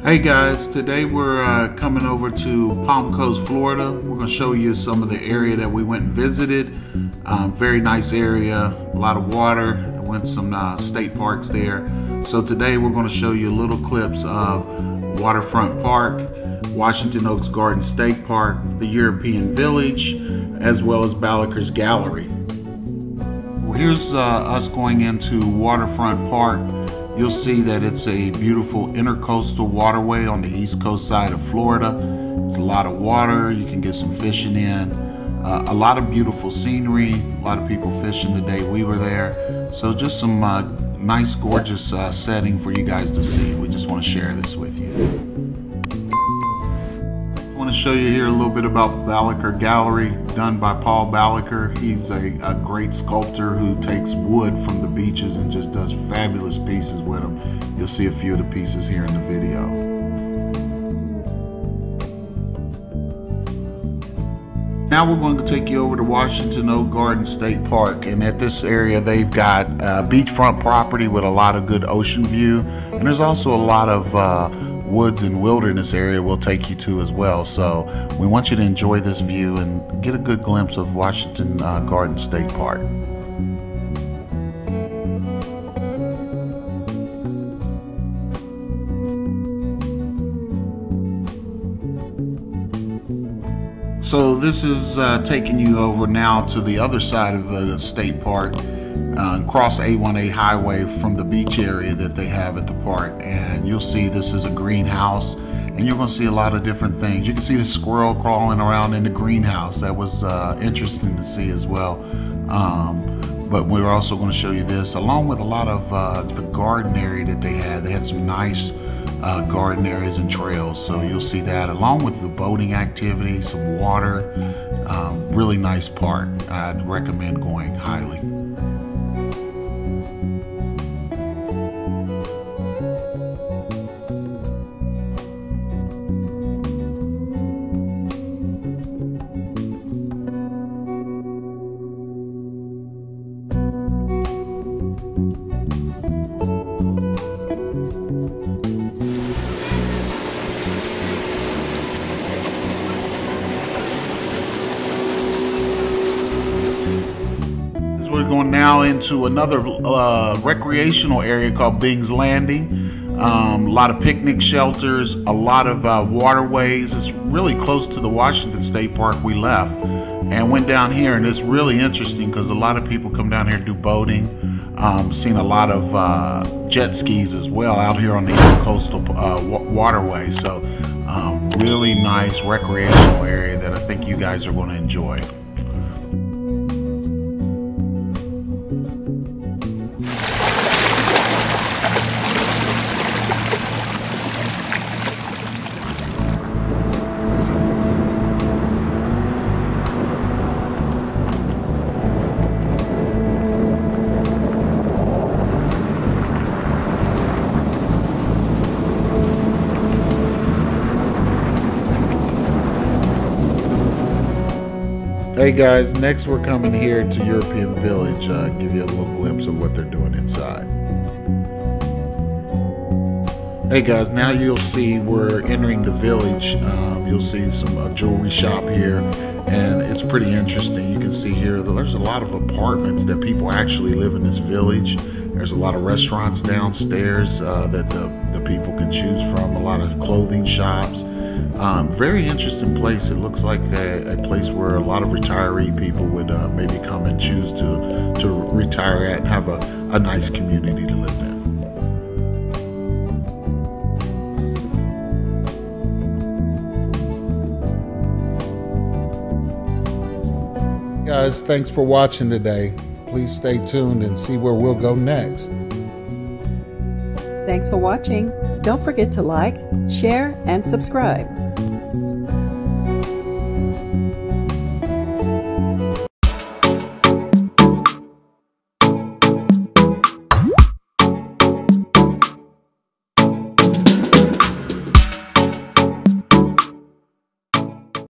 Hey guys, today we're coming over to Palm Coast, Florida. We're going to show you some of the area that we went and visited. Very nice area, a lot of water. I went to some state parks there. So today we're going to show you little clips of Waterfront Park, Washington Oaks Garden State Park, the European Village, as well as Balaker Gallery. Well, here's us going into Waterfront Park. You'll see that it's a beautiful intercoastal waterway on the east coast side of Florida. It's a lot of water, you can get some fishing in. A lot of beautiful scenery, a lot of people fishing the day we were there. So just some nice, gorgeous setting for you guys to see. We just want to share this with you. I want to show you here a little bit about Balaker Gallery, done by Paul Balaker. He's a great sculptor who takes wood from the beaches and just does fabulous pieces with them. You'll see a few of the pieces here in the video. Now we're going to take you over to Washington Oaks Garden State Park, and at this area they've got beachfront property with a lot of good ocean view, and there's also a lot of woods and wilderness area we'll take you to as well. So we want you to enjoy this view and get a good glimpse of Washington Garden State Park. So this is taking you over now to the other side of the state park, across A1A highway from the beach area that they have at the park, and you'll see this is a greenhouse, and you're going to see a lot of different things. You can see the squirrel crawling around in the greenhouse. That was interesting to see as well. But we're also going to show you this, along with a lot of the garden area that they had. They had some nice garden areas and trails, so you'll see that, along with the boating activity, some water. Really nice park. I'd recommend going highly. We're going now into another recreational area called Bing's Landing. A lot of picnic shelters, a lot of waterways. It's really close to the Washington State Park we left and went down here, and it's really interesting because a lot of people come down here to do boating. Seen a lot of jet skis as well out here on the coastal waterway. So really nice recreational area that I think you guys are going to enjoy. Hey guys, next we're coming here to European Village, give you a little glimpse of what they're doing inside. Hey guys, now you'll see we're entering the village. You'll see some jewelry shop here, and it's pretty interesting. You can see here there's a lot of apartments that people actually live in this village. There's a lot of restaurants downstairs that the people can choose from, a lot of clothing shops. Very interesting place. It looks like a place where a lot of retiree people would maybe come and choose to retire at and have a nice community to live in. Guys, thanks for watching today. Please stay tuned and see where we'll go next. Thanks for watching. Don't forget to like, share, and subscribe.